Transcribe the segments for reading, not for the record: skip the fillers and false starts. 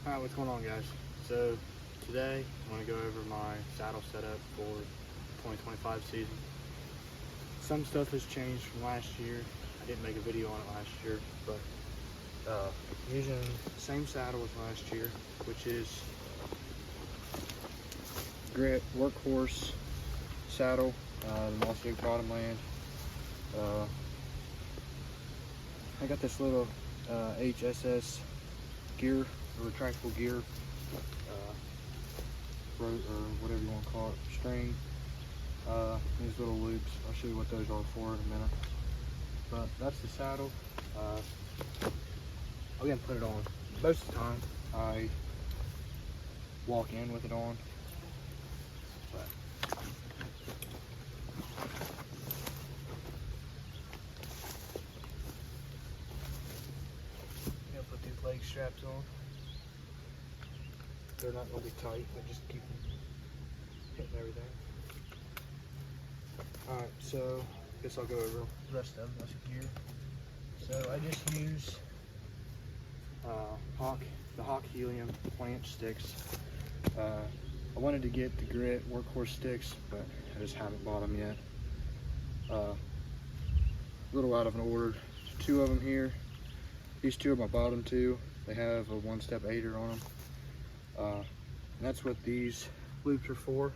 Alright, what's going on, guys? So today I want to go over my saddle setup for 2025 season. Some stuff has changed from last year. I didn't make a video on it last year, but I'm using the same saddle as last year, which is Grit Workhorse saddle, the Mossy Oak Bottomland. I got this little HSS gear, or retractable gear, or whatever you want to call it, string. These little loops, I'll show you what those are for in a minute. But that's the saddle. I'm gonna put it on. Most of the time, I walk in with it on. But I'm gonna put these leg straps on. They're not gonna be tight, but just keep them hitting everything. Alright, so I guess I'll go over the rest of this gear. So I just use the Hawk Helium 20-inch sticks. I wanted to get the Grit Workhorse sticks, but I just haven't bought them yet. A little out of an order. There's two of them here. These two are my bottom two. They have a one-step aider on them. And that's what these loops are for.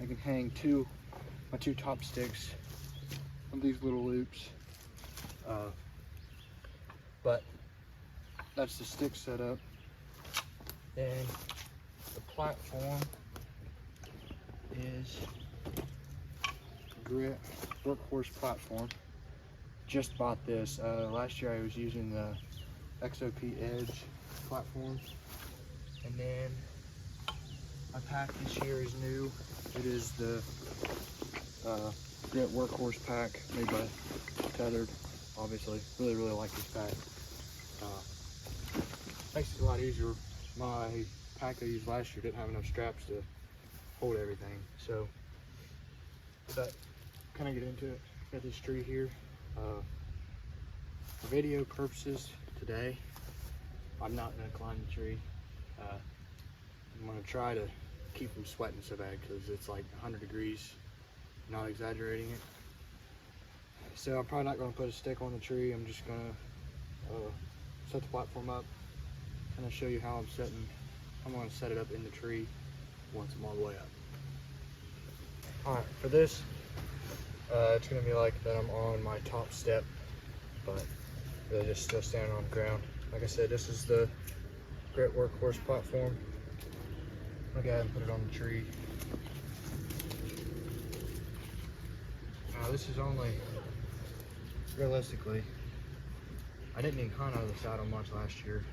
I can hang my two top sticks on these little loops. But that's the stick setup. And the platform is Grit Workhorse platform. Just bought this. Last year I was using the XOP Edge platform. And then my pack this year is new. It is the Grit Workhorse pack made by Tethered. Obviously, really like this pack. Makes it a lot easier. My pack I used last year didn't have enough straps to hold everything. So, but kind of get into it. Got this tree here. For video purposes today, I'm not gonna climb the tree. I'm gonna try to keep from sweating so bad because it's like 100 degrees, not exaggerating it. So I'm probably not gonna put a stick on the tree. I'm just gonna set the platform up, kind of show you how I'm gonna set it up in the tree once I'm all the way up. All right, for this, it's gonna be like that I'm on my top step, but really just still standing on the ground. Like I said, this is the Grit Workhorse platform. I'll go ahead and put it on the tree. Now this is only, realistically, I didn't even hunt out of the saddle much last year.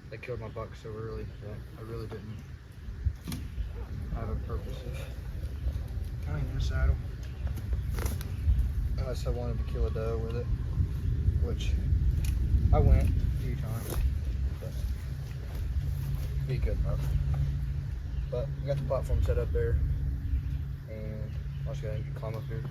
They killed my buck so early that I really didn't have a purpose of hunting the saddle. Unless I wanted to kill a doe with it, which I went a few times, but be good enough. But we got the platform set up there, and I'll just go ahead and climb up here.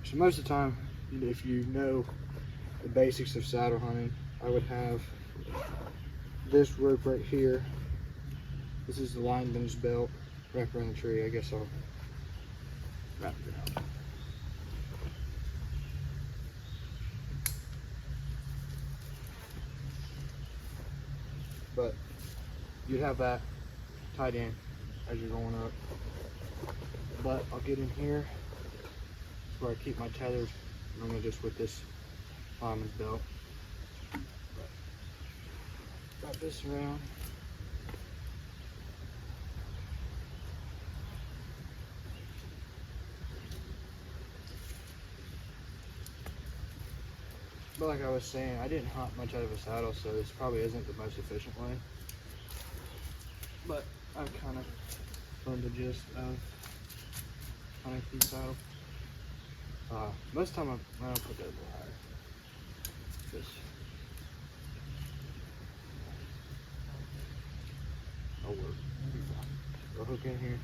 So most of the time, if you know the basics of saddle hunting, I would have this rope right here. This is the line bench belt wrapped around the tree. I guess I'll wrap it out. But you'd have that tied in as you're going up. But I'll get in here where I keep my tethers, normally just with this fireman's belt. Wrap this around. But like I was saying, I didn't hunt much out of a saddle, so this probably isn't the most efficient way. But I've kind of learned the gist of hunting through saddle. Most of the time I don't put that a little higher. Just it'll work. It'll be fine. Go hook in here.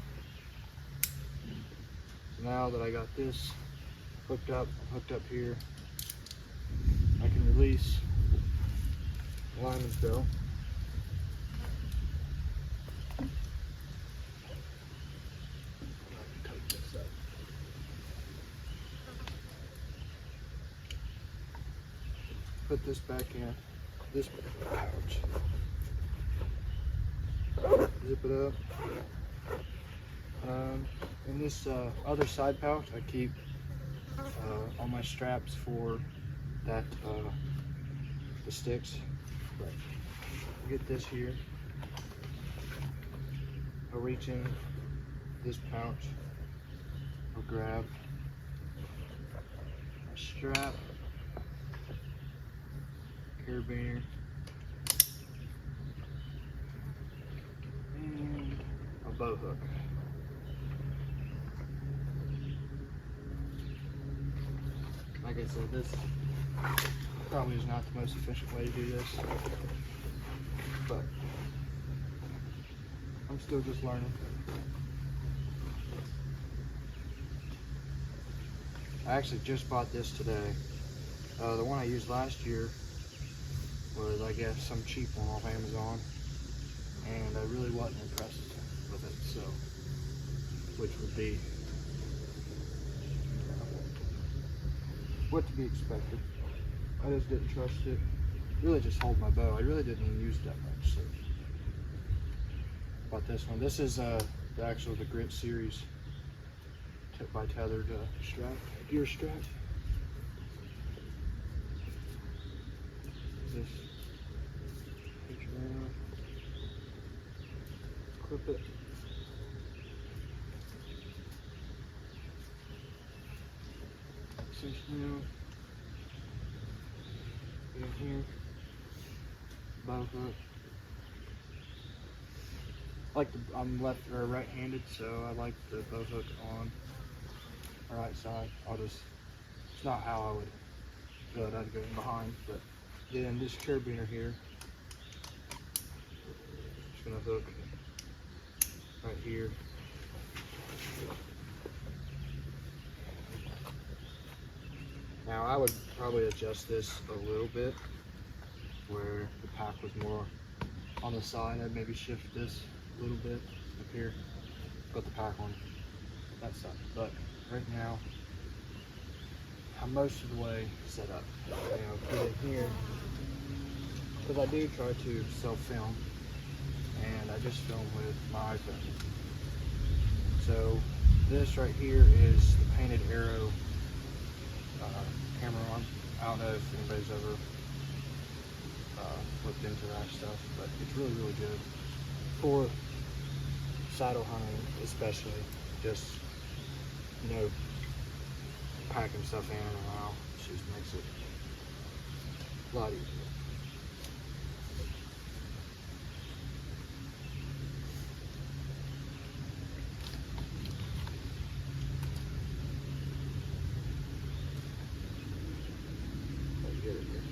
So now that I got this hooked up here, release alignment belt. Tighten this up. Put this back in this pouch. Zip it up. In this other side pouch, I keep all my straps for that the sticks. But get this here. I'll reach in this pouch. I'll grab a strap, carabiner, and a bow hook. Like I said, this probably is not the most efficient way to do this, but I'm still just learning. I actually just bought this today. The one I used last year was, I guess, some cheap one off Amazon, and I really wasn't impressed with it, so, which would be what to be expected. I just didn't trust it. Really just hold my bow. I really didn't even use it that much, so. Bought this one. This is the Grit series by tethered strap, gear strap. This pinch around, clip it. Cinch down. Get in here. Bow hook. I'm left or right-handed, so I like the bow hook on the right side. It's not how I would do it. I'd go in behind, but then this carabiner here, just gonna hook right here. Now I would probably adjust this a little bit where the pack was more on the side. I'd maybe shift this a little bit up here, put the pack on that side. But right now, I'm most of the way set up. Get in here, because I do try to self-film, and I just film with my iPhone. So this right here is the Painted Arrow camera on. I don't know if anybody's ever looked into that stuff, but it's really, really good for saddle hunting, especially. Just, packing stuff in and out. It just makes it a lot easier. Let's get it here.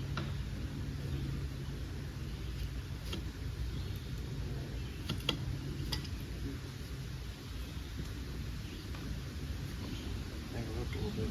Angle up a little bit.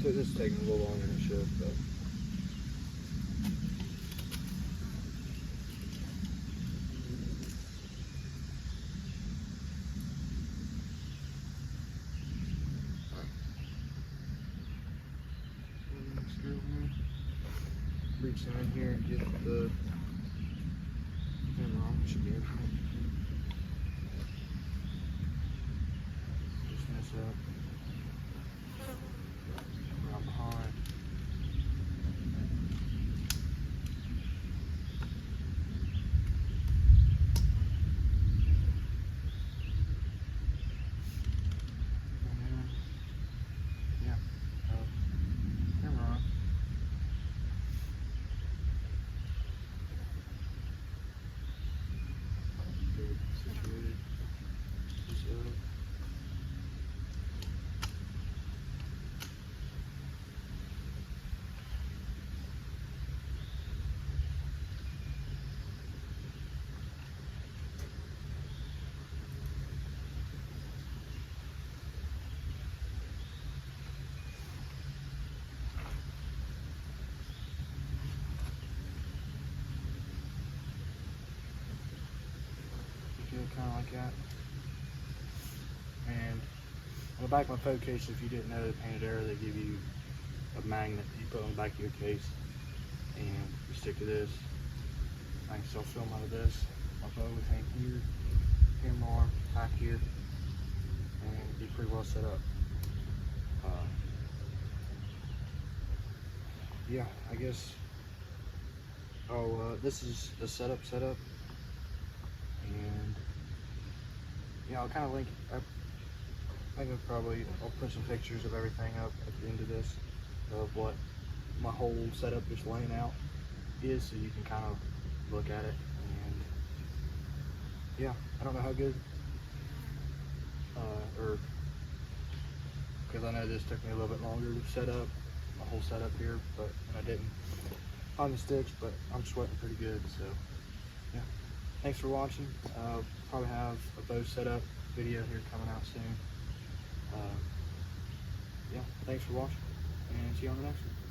So this is taking a little longer than it should, but reach down here and get the camera on. Should be okay. Just mess up. Around behind. And then, yeah, camera on. Good, situated. Just up. Kind of like that. And on the back of my phone case, if you didn't know, the Painted Arrow, they give you a magnet that you put on the back of your case, and you stick to this. I can still film out of this. My bow would hang here, camera arm back here, and be pretty well set up. Yeah, I guess. This is the setup, and yeah, I'll kind of link. I think I'll put some pictures of everything up at the end of this, of what my whole setup just laying out is, so you can kind of look at it. And yeah, I don't know how good, or because I know this took me a little bit longer to set up my whole setup here, but I didn't find the sticks, but I'm sweating pretty good. So yeah, thanks for watching. Probably have a bow setup video here coming out soon. Yeah, thanks for watching, and see you on the next one.